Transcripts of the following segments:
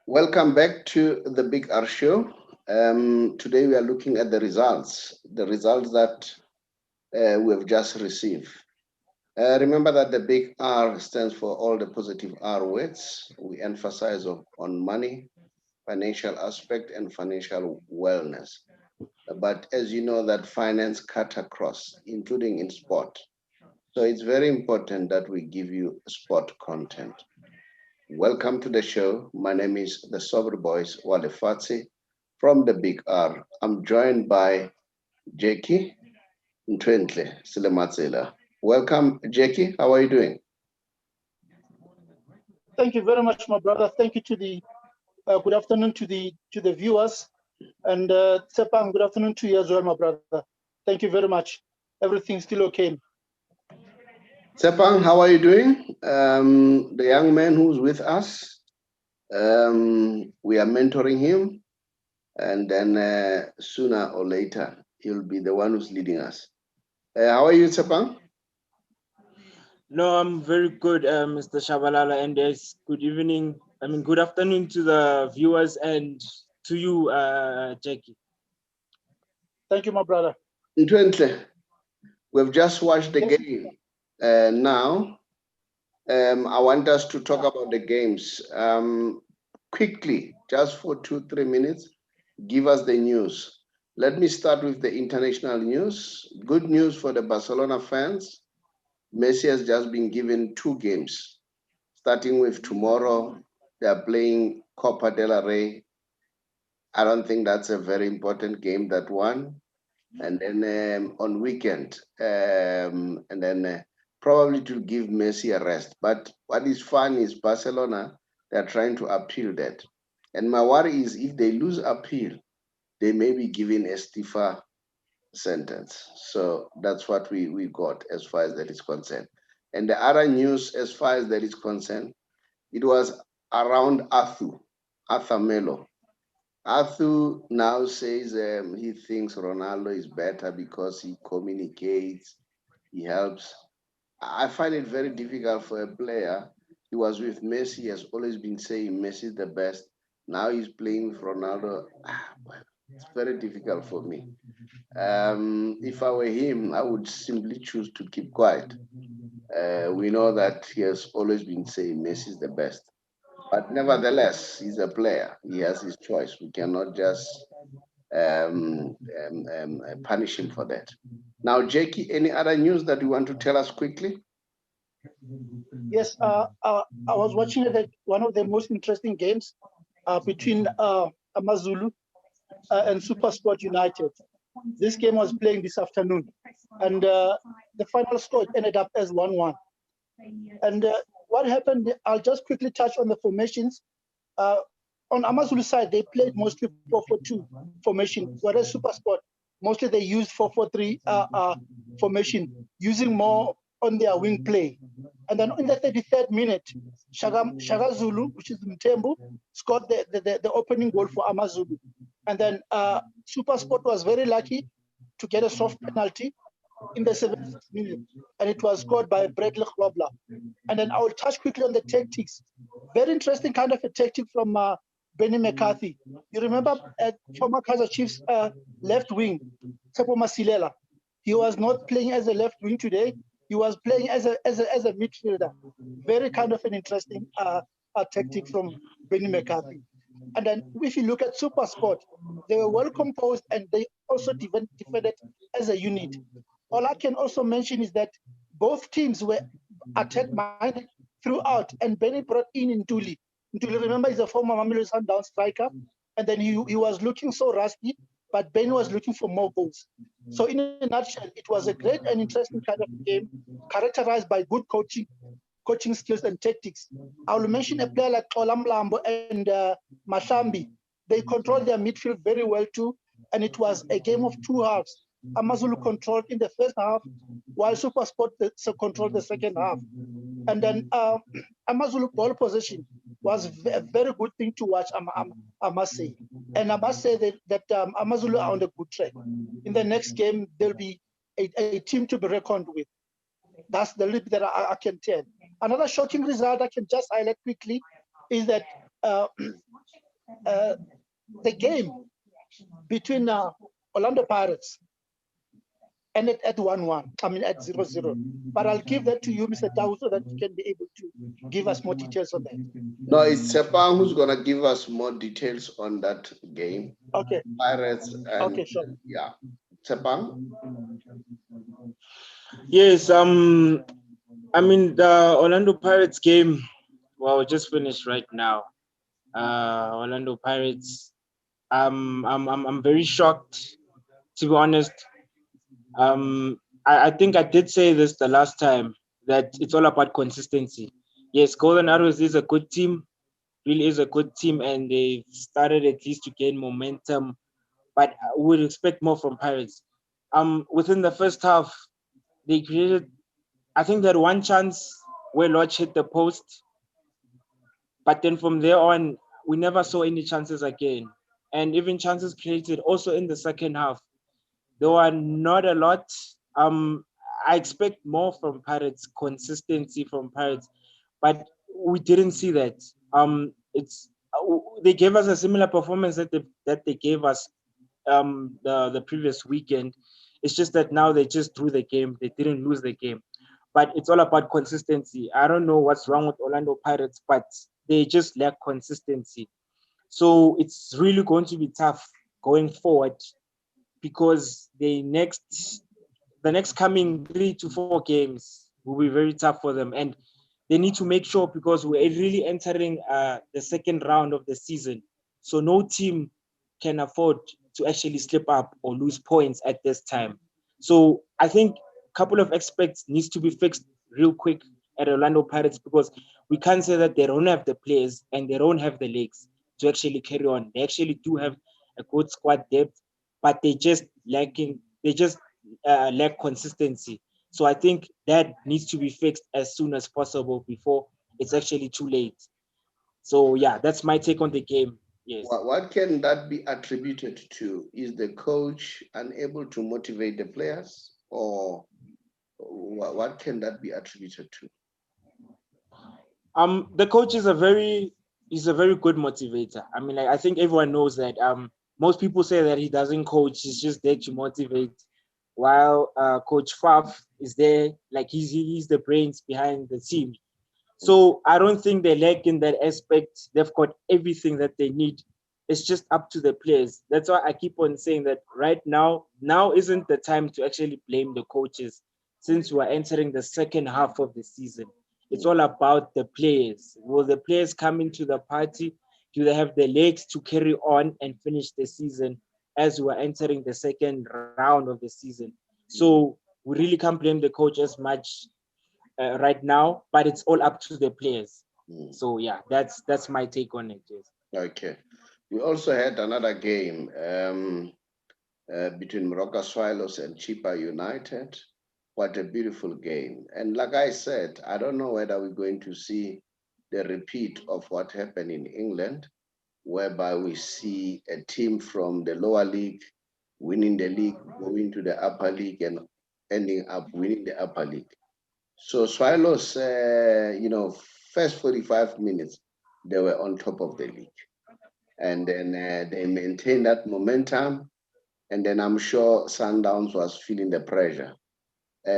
Welcome back to the Big R Show. Today we are looking at the results that we have just received. Remember that the Big R stands for all the positive R words. We emphasize on money, financial aspect, and financial wellness. But as you know, that finance cut across, including in sport. So it's very important that we give you sport content. Welcome to the show. My name is the Saubrey Boyz Walefatse from the Big R. I'm joined by Jackie Ntwentle Selematsela. Welcome, Jackie. How are you doing? Thank you very much, my brother. Thank you to the good afternoon to the viewers, and Tshepang, good afternoon to you as well, my brother. Thank you very much. Everything's still okay. Tshepang, how are you doing? The young man who's with us, we are mentoring him, and then sooner or later, he'll be the one who's leading us. How are you, Tshepang? No, I'm very good, Mr. Shabalala, and good evening. Good afternoon to the viewers and to you, Jackie. Thank you, my brother. Ntwentle, we've just watched the game. Now, I want us to talk about the games. Quickly, just for 2-3 minutes, give us the news. Let me start with the international news. Good news for the Barcelona fans. Messi has just been given 2 games. Starting with tomorrow, they are playing Copa del Rey. I don't think that's a very important game, that one. And then on weekend, and then probably to give Messi a rest. But what is fun is Barcelona, they're trying to appeal that. And my worry is if they lose appeal, they may be given a stiffer sentence. So that's what we got as far as that is concerned. And the other news as far as that is concerned, it was around Arthur Melo. Arthur now says he thinks Ronaldo is better because he communicates, he helps. I find it very difficult for a player. He was with Messi, he has always been saying Messi is the best. Now he's playing with Ronaldo. Well, it's very difficult for me. If I were him, I would simply choose to keep quiet. We know that he has always been saying Messi is the best. But nevertheless, he's a player. He has his choice. We cannot just punish him for that. Now, Jackie, any other news that you want to tell us quickly? Yes, I was watching one of the most interesting games between AmaZulu and SuperSport United. This game was playing this afternoon, and the final score ended up as 1-1. And what happened, I'll just quickly touch on the formations. On AmaZulu side, they played mostly 4-4-2 formation, whereas SuperSport, mostly they used 4-4-3 formation, using more on their wing play. And then in the 33rd minute, Shaka Zulu, which is Mtembu, scored the opening goal for AmaZulu. And then SuperSport was very lucky to get a soft penalty in the 76th minute, and it was scored by Bradley Grobler. And then I will touch quickly on the tactics. Very interesting kind of a tactic from Benny McCarthy. You remember former Kaizer Chiefs left wing, Tsepo Masilela. He was not playing as a left wing today. He was playing as a midfielder. Very kind of an interesting tactic from Benny McCarthy. And then if you look at SuperSport, they were well composed and they also defended as a unit. All I can also mention is that both teams were attack-minded throughout, and Benny brought in Ntuli. Ntuli, remember, is a former Mamelodi Sundowns striker, and then he was looking so rusty, but Benny was looking for more goals. So in a nutshell, it was a great and interesting kind of game, characterized by good coaching skills and tactics. I will mention a player like Kgole Mlambo and Mahlambi. They controlled their midfield very well too, and it was a game of 2 halves. AmaZulu controlled in the first half, while SuperSport controlled the second half. And then AmaZulu ball possession was a very good thing to watch, I must say. And I must say that AmaZulu are on the good track. In the next game, there'll be a team to be reckoned with. That's the little bit that I can tell. Another shocking result I can just highlight quickly is that the game between Orlando Pirates ended at 1-1. I mean, at 0-0. But I'll give that to you, Mr. Tau, so that you can be able to give us more details on that. No, it's Tshepang who's going to give us more details on that game. Okay. Pirates and okay, sure. Yeah. Tshepang? Yes, I mean the Orlando Pirates game, well, just finished right now. Orlando Pirates. I'm very shocked, to be honest. I think I did say this the last time, that it's all about consistency. Yes, Golden Arrows is a good team, really is a good team, and they started at least to gain momentum, but I would expect more from Pirates. Within the first half, they created, I think, that one chance where Lodge hit the post, but then from there on, we never saw any chances again. And even chances created also in the second half, there were not a lot. I expect more from Pirates, consistency from Pirates, but we didn't see that. They gave us a similar performance that they gave us the previous weekend. It's just that now they just drew the game. They didn't lose the game. But it's all about consistency. I don't know what's wrong with Orlando Pirates, but they just lack consistency. So it's really going to be tough going forward, because the next coming 3 to 4 games will be very tough for them. And they need to make sure, because we're really entering the second round of the season. So no team can afford to actually slip up or lose points at this time. So I think a couple of aspects needs to be fixed real quick at Orlando Pirates, because we can't say that they don't have the players and they don't have the legs to actually carry on. They actually do have a good squad depth, but they just lack consistency. So I think that needs to be fixed as soon as possible before it's actually too late. So yeah, that's my take on the game. Yes. What can that be attributed to? Is the coach unable to motivate the players, or what can that be attributed to? The coach is a very good motivator. I mean, I think everyone knows that. Most people say that he doesn't coach; he's just there to motivate. While Coach Faf is there, like he's the brains behind the team. So I don't think they lack in that aspect. They've got everything that they need. It's just up to the players. That's why I keep on saying that right now isn't the time to actually blame the coaches, since we're entering the second half of the season. It's all about the players. Will the players come into the party? Do they have the legs to carry on and finish the season as we're entering the second round of the season? So we really can't blame the coach as much right now, but it's all up to the players. So yeah, that's my take on it. Yes. Okay. We also had another game between Mamelodi Sundowns and Chippa United. What a beautiful game. And like I said, I don't know whether we're going to see the repeat of what happened in England, whereby we see a team from the lower league winning the league, going to the upper league, and ending up winning the upper league. So Swallows, first 45 minutes, they were on top of the league. And then they maintained that momentum. And then I'm sure Sundowns was feeling the pressure.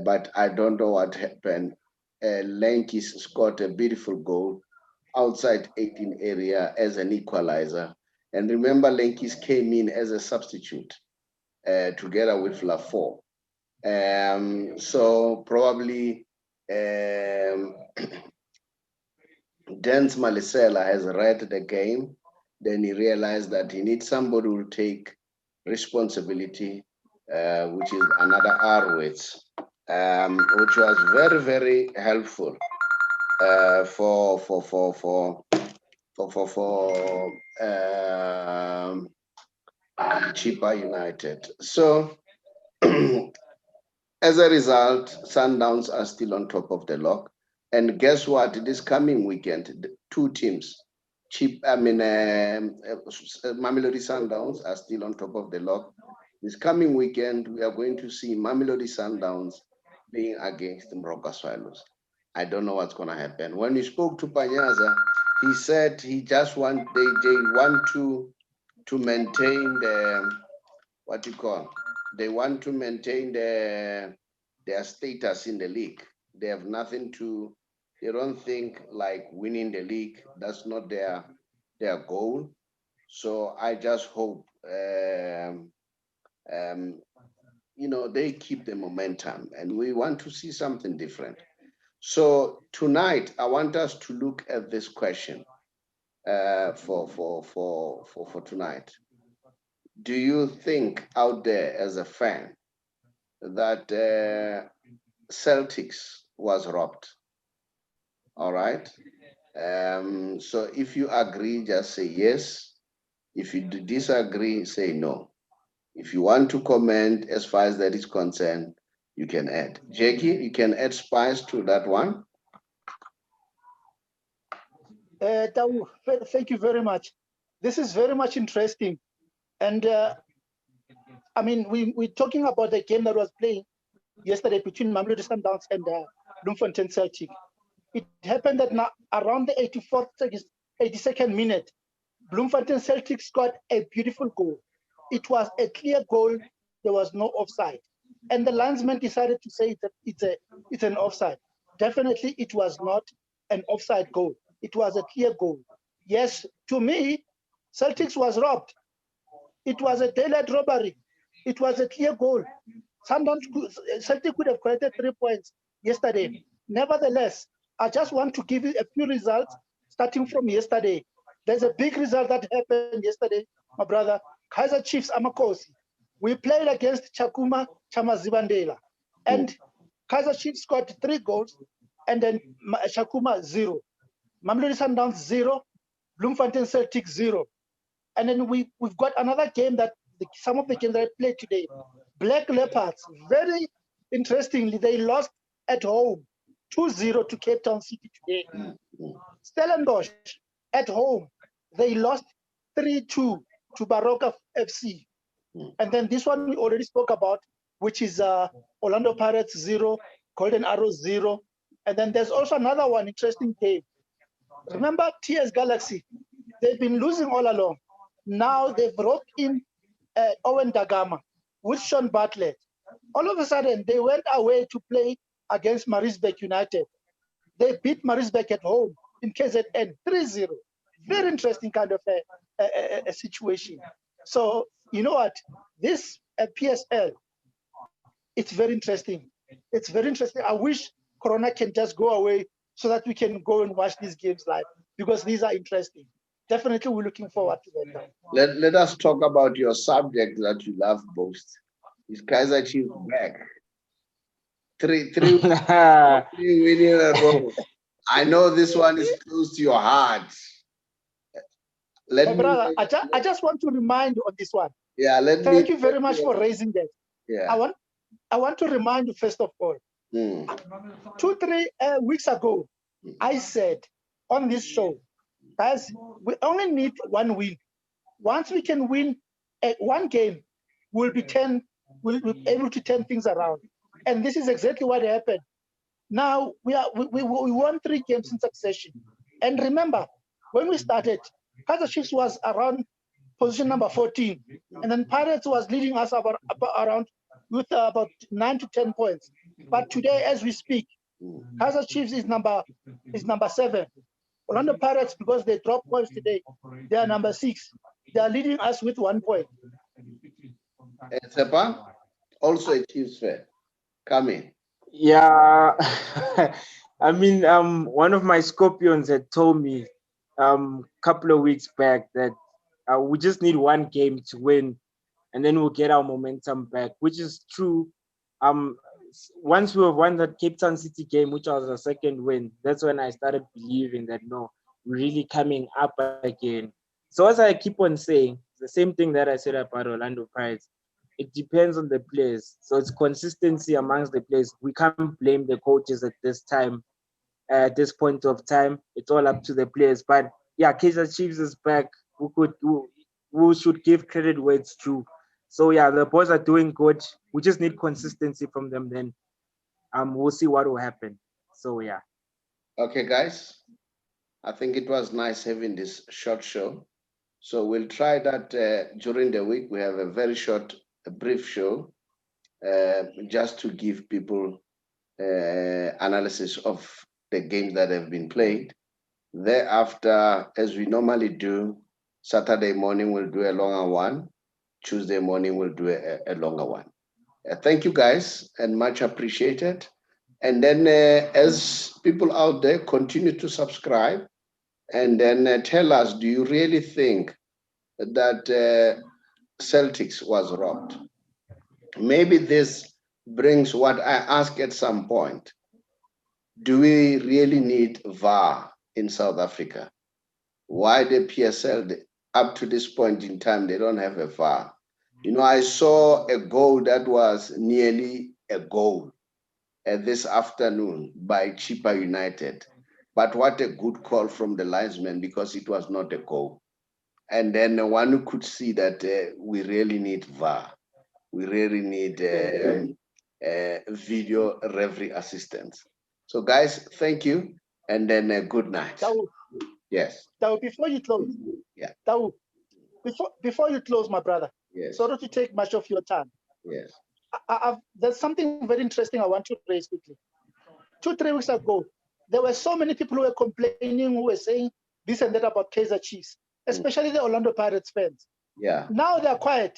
But I don't know what happened. Lankies scored a beautiful goal outside 18 area as an equalizer. And remember, Lankies came in as a substitute together with Lafort. So probably Dance Malisela has read the game. Then he realized that he needs somebody who will take responsibility, which is another Arwitz, which was very, very helpful for Chippa United. So as a result, Sundowns are still on top of the log. And guess what? This coming weekend, 2 teams, Mamelodi Sundowns are still on top of the log. This coming weekend, we are going to see Mamelodi Sundowns playing against the Mamelodi Swallows. I don't know what's going to happen. When we spoke to Panyaza, he said he just want they want to maintain the what you call, they want to maintain their status in the league. They have nothing to, they don't think like winning the league. That's not their goal. So I just hope you know, they keep the momentum, and we want to see something different. So tonight I want us to look at this question for tonight. Do you think out there as a fan that Celtics was robbed? All right. So if you agree, just say yes. If you disagree, say no. If you want to comment as far as that is concerned, you can add. Jackie, you can add spice to that one. Tau, thank you very much. This is very much interesting. And I mean, we're talking about the game that was playing yesterday between Mamelodi Sundowns and Bloemfontein Celtic. It happened that now around the 82nd minute, Bloemfontein Celtic scored a beautiful goal. It was a clear goal. There was no offside. And the linesman decided to say that it's an offside. Definitely, it was not an offside goal. It was a clear goal. Yes, to me, Celtics was robbed. It was a daylight robbery. It was a clear goal. Celtic could have collected 3 points yesterday. Nevertheless, I just want to give you a few results starting from yesterday. There's a big result that happened yesterday, my brother. Kaizer Chiefs Amakosi. We played against Chakuma Chamazibandela. And Kaizer Chiefs scored 3 goals, and then Chakuma 0. Mamelodi Sundowns 0. Bloemfontein Celtic 0. And then we've got another game that some of the games that I played today. Black Leopards, very interestingly, they lost at home 2-0 to Cape Town City today. Stellenbosch at home, they lost 3-2 to Baroka FC. And then this one we already spoke about, which is Orlando Pirates 0, Golden Arrows 0. And then there's also another one interesting game. Remember TS Galaxy? They've been losing all along. Now they brought in Owen Dagama with Sean Bartlett. All of a sudden, they went away to play against Maritzburg United. They beat Maritzburg at home in KZN 3-0. Very interesting kind of a situation. So, you know what? This PSL, it's very interesting. It's very interesting. I wish Corona can just go away so that we can go and watch these games live, because these are interesting. Definitely, we're looking forward to them. Let us talk about your subject that you love most. Is Kaizer Chiefs back? Three winning in a row. I know this one is close to your heart. Brother, I just want to remind you on this one. Yeah, Thank you very much for raising that. Yeah. I want to remind you first of all. 2-3 weeks ago, I said on this show, guys, we only need one win. Once we can win one game, we'll be able to turn things around. And this is exactly what happened. Now we won 3 games in succession. And remember, when we started, Kaizer Chiefs was around position number 14, and then Pirates was leading us around with about 9 to 10 points. But today, as we speak, Kaizer Chiefs is number 7. Orlando Pirates, because they dropped points today, they are number 6. They are leading us with 1 point. Tshepang, also a Chiefs fan. Come in. Yeah, I mean, one of my Scorpions had told me a couple of weeks back that we just need one game to win, and then we'll get our momentum back, which is true. Once we have won that Cape Town City game, which was our second win, that's when I started believing that no, we're really coming up again. So as I keep on saying, the same thing that I said about Orlando Pirates, it depends on the players. So it's consistency amongst the players. We can't blame the coaches at this time. At this point of time, it's all up to the players. But yeah, Kaizer Chiefs is back. We should give credit where it's due. So yeah, the boys are doing good. We just need consistency from them. Then we'll see what will happen. So yeah. Okay, guys. I think it was nice having this short show. So we'll try that during the week. We have a very short, a brief show, just to give people analysis of the games that have been played. Thereafter, as we normally do, Saturday morning we'll do a longer one. Tuesday morning we'll do a longer one. Thank you guys, and much appreciated. And then as people out there continue to subscribe, and then tell us, do you really think that Celtics was robbed? Maybe this brings what I asked at some point. Do we really need VAR in South Africa? Why the PSL, up to this point in time, they don't have a VAR? You know, I saw a goal that was nearly a goal this afternoon by Chippa United. But what a good call from the linesman, because it was not a goal. And then one could see that we really need VAR. We really need video referee assistance. So guys, thank you. And then good night. Tau, Yes. Tau, before you close, Yeah. Tau, before you close, my brother, Yes. sorry to take much of your time. Yes. There's something very interesting I want to raise quickly. 2-3 weeks ago, there were so many people who were complaining, who were saying this and that about Kaizer Chiefs, especially the Orlando Pirates fans. Yeah. Now they're quiet.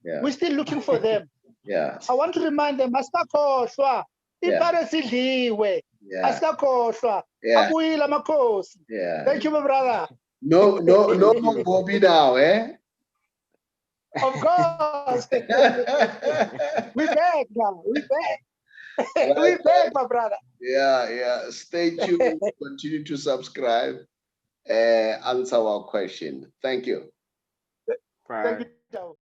Yeah. We're still looking for them. Yeah. I want to remind them, Asikakhohlwa, iPirates idliwe. Yeah. Asikakhohlwa, Yeah. abuyile amakhosi. Yeah. Thank you, my brother. No more Bobby now, eh? Of course. We're back now. We're back. We're back, my brother. Yeah. Stay tuned. Continue to subscribe. Answer our question. Thank you. Bye. Thank you, Tau.